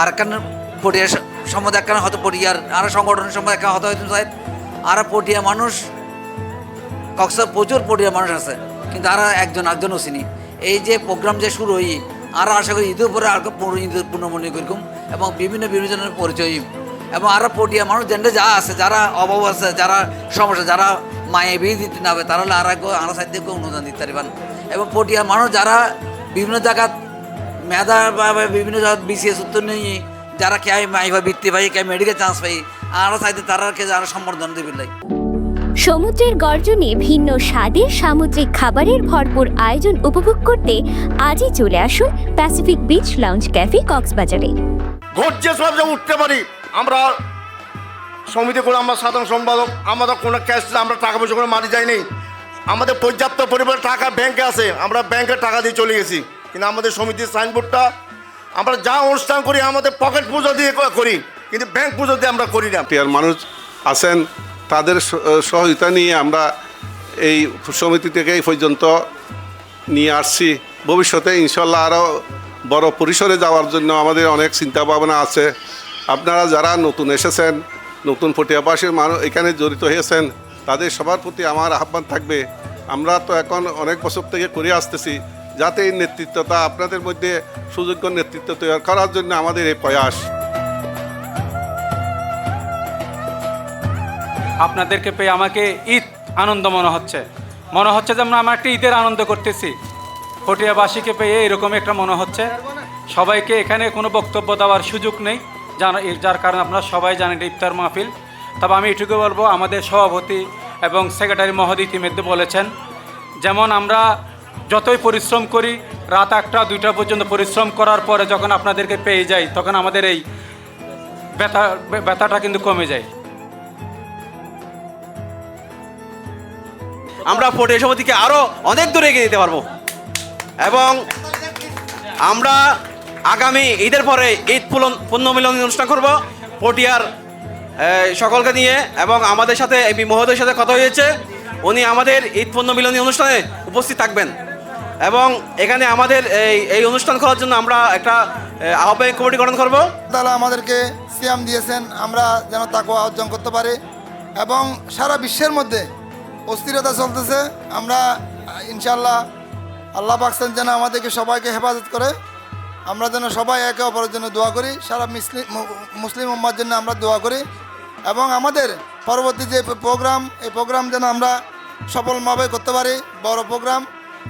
আর একখান পটিয়া সম্বন্ধে একখান হয়তো পটিয়ার আর সংগঠনের সম্বন্ধে একখান হয়তো হয়তো সাহেব আর পটিয়া মানুষ কক্সবাজার প্রচুর পটিয়া মানুষ আছে, কিন্তু আর একজনও চিনি। এই যে প্রোগ্রাম যে শুরু হই আর আশা করি ঈদের পরে আর ঈদের পূর্ণমণি করকুম এবং বিভিন্ন জনের পরিচয় এবং আরও পটিয়া মানুষ জেন্ডে যা আছে, যারা অভাব আছে, যারা সমস্যা, যারা মায়ে বিয়ে দিতে না হবে, তারা হলে আর সাইড অনুদান দিতে পারবেন। এবং পটিয়া মানুষ যারা বিভিন্ন জায়গাত মেধা বা বিভিন্ন জায়গায় বিসিএস উত্তর নিয়ে যারা কে মাই বা বৃত্তি পাই, কে মেডিকেল চান্স পাই, আর সাইডে তারাকে যারা সম্বর্ধনা দেবে। সমুদ্রের গর্জনে ভিন্ন স্বাদের সামুদ্রিক খাবারের ভরপুর আয়োজন উপভোগ করতে আজই চলে আসুন প্যাসিফিক বিচ লাউঞ্জ ক্যাফে কক্সবাজারে। গর্জিয়াস ভাবে উঠতে পারি আমরা সমিতি করে, আমরা সাধারণ সম্পাদক, আমাদের কোনো ক্যাশ আমরা টাকা পয়সা করে মারি যায়নি। আমাদের পর্যাপ্ত পরিমাণে টাকা ব্যাংকে আছে, আমরা ব্যাংকে টাকা দিয়ে চলে গেছি। কিন্তু আমাদের সমিতির সাইনবোর্ডটা আমরা যা অনুষ্ঠান করি আমাদের পকেট পুজো দিয়ে করি, কিন্তু ব্যাংক পুজো দিয়ে আমরা করি না। মানুষ আছেন, তাদের সহযোগিতা নিয়ে আমরা এই সমিতি থেকে এই পর্যন্ত নিয়ে আসছি। ভবিষ্যতে ইনশাল্লাহ আরও বড় পরিসরে যাওয়ার জন্য আমাদের অনেক চিন্তা ভাবনা আছে। আপনারা যারা নতুন এসেছেন, নতুন পটিয়াবাসীর মানুষ এখানে জড়িত হয়েছেন, তাদের সবার প্রতি আমার আহ্বান থাকবে, আমরা তো এখন অনেক বছর থেকে করে আসতেছি, যাতে এই নেতৃত্বটা আপনাদের মধ্যে সুযোগ্য নেতৃত্ব তৈরি করার জন্য আমাদের এই প্রয়াস। আপনাদেরকে পেয়ে আমাকে ঈদ আনন্দ মনে হচ্ছে যে আমরা একটা ঈদের আনন্দ করতেছি। পটিয়াবাসীকে পেয়ে এরকম একটা মনে হচ্ছে। সবাইকে এখানে কোনো বক্তব্য দেওয়ার সুযোগ নেই, যার কারণে আপনারা সবাই জানেন ইফতার মাহফিল। তবে আমি এটুকু বলবো, আমাদের সভাপতি এবং সেক্রেটারি মহোদয় ইতিমধ্যে বলেছেন, যেমন আমরা যতই পরিশ্রম করি রাত 1টা 2টা পর্যন্ত পরিশ্রম করার পরে যখন আপনাদেরকে পেয়ে যাই, তখন আমাদের এই ব্যথাটা কিন্তু কমে যায়। আমরা পটিয়া সমিতিকে আরও অনেক দূরে এগিয়ে দিতে পারবো এবং আমরা আগামী ঈদের পরে ঈদ পুণ্যমিলনী অনুষ্ঠান করব পটিয়ার সকলকে নিয়ে। এবং আমাদের সাথে এমপি মহোদয়ের সাথে কথা হয়েছে, উনি আমাদের ঈদ পুণ্যমিলনী অনুষ্ঠানে উপস্থিত থাকবেন এবং এখানে আমাদের এই অনুষ্ঠান করার জন্য আমরা একটা আহ্বায়ক কমিটি গঠন করব। তারা আমাদেরকে সিয়াম দিয়েছেন, আমরা যেন তাকওয়া অর্জন করতে পারি এবং সারা বিশ্বের মধ্যে অস্থিরতা চলতেছে, আমরা ইনশাল্লাহ আল্লাহ পাকছেন যেন আমাদেরকে সবাইকে হেফাজত করে, আমরা যেন সবাই একে অপরের জন্য দোয়া করি, সারা মুসলিম উম্মার জন্য আমরা দোয়া করি এবং আমাদের পরবর্তী যে প্রোগ্রাম, এই প্রোগ্রাম যেন আমরা সফলভাবে করতে পারি। বড় প্রোগ্রাম,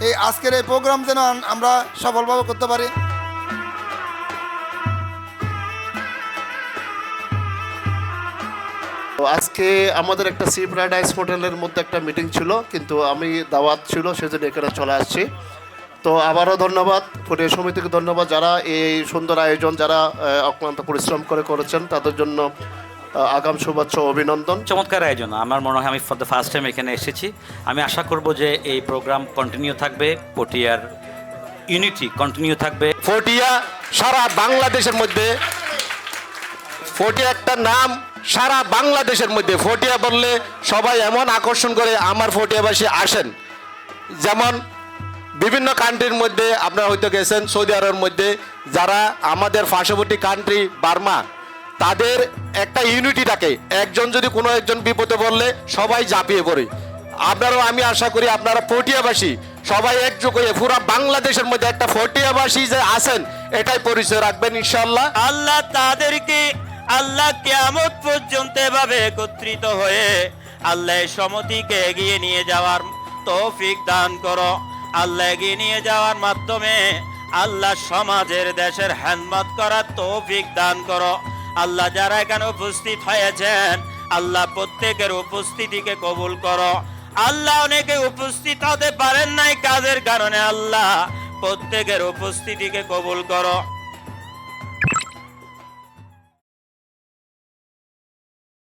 এই আজকের এই প্রোগ্রাম যেন আমরা সফলভাবে করতে পারি। আজকে আমাদের একটা সি প্যারাডাইস হোটেলের মধ্যে একটা মিটিং ছিল, কিন্তু আমি দাওয়াত ছিল সেজন্য এখানে চলে আসছি। তো আবারও ধন্যবাদ পটিয়া সমিতিকে, ধন্যবাদ যারা এই সুন্দর আয়োজন, যারা অক্লান্ত পরিশ্রম করেছেন, তাদের জন্য আগাম শুভেচ্ছা অভিনন্দন। চমৎকার আয়োজন, আমার মনে হয় আমি ফর দ্য ফার্স্ট টাইম এখানে এসেছি। আমি আশা করব যে এই প্রোগ্রাম কন্টিনিউ থাকবে, পটিয়ার ইউনিটি কন্টিনিউ থাকবে। পটিয়া সারা বাংলাদেশের মধ্যে, পটিয়া একটা নাম সারা বাংলাদেশের মধ্যে। পটিয়া বললে সবাই এমন আকর্ষণ করে, আমার পটিয়াবাসী আসেন। যেমন বিভিন্ন কান্ট্রির মধ্যে আপনারা হয়তো গেছেন, সৌদি আরবের মধ্যে যারা আমাদের পার্শ্ববর্তী কান্ট্রি বার্মা, তাদের একটা ইউনিটি থাকে, একজন যদি কোনো একজন বিপদে বললে সবাই ঝাঁপিয়ে পড়ে। আপনারাও আমি আশা করি আপনারা পটিয়াবাসী সবাই একযোগ হয়ে পুরো বাংলাদেশের মধ্যে একটা পটিয়াবাসী যে আছেন এটাই পরিচয় রাখবেন ইনশাআল্লাহ। আল্লাহ তাদেরকে আল্লাহ কিয়ামত পর্যন্ত এভাবে একত্রিত হয়ে আল্লাহ সমিতিকে এগিয়ে নিয়ে যাওয়ার তৌফিক দান করো। আল্লাহ এগিয়ে নিয়ে যাওয়ার মাধ্যমে আল্লাহ সমাজের দেশের খেদমত করার তৌফিক দান করো। আল্লাহ যারা এখানে উপস্থিত হয়েছেন, আল্লাহ প্রত্যেকের উপস্থিতিকে কবুল করো। আল্লাহ অনেকে উপস্থিত হতে পারেন নাই কাজের কারণে, আল্লাহ প্রত্যেকের উপস্থিতিকে কবুল করো।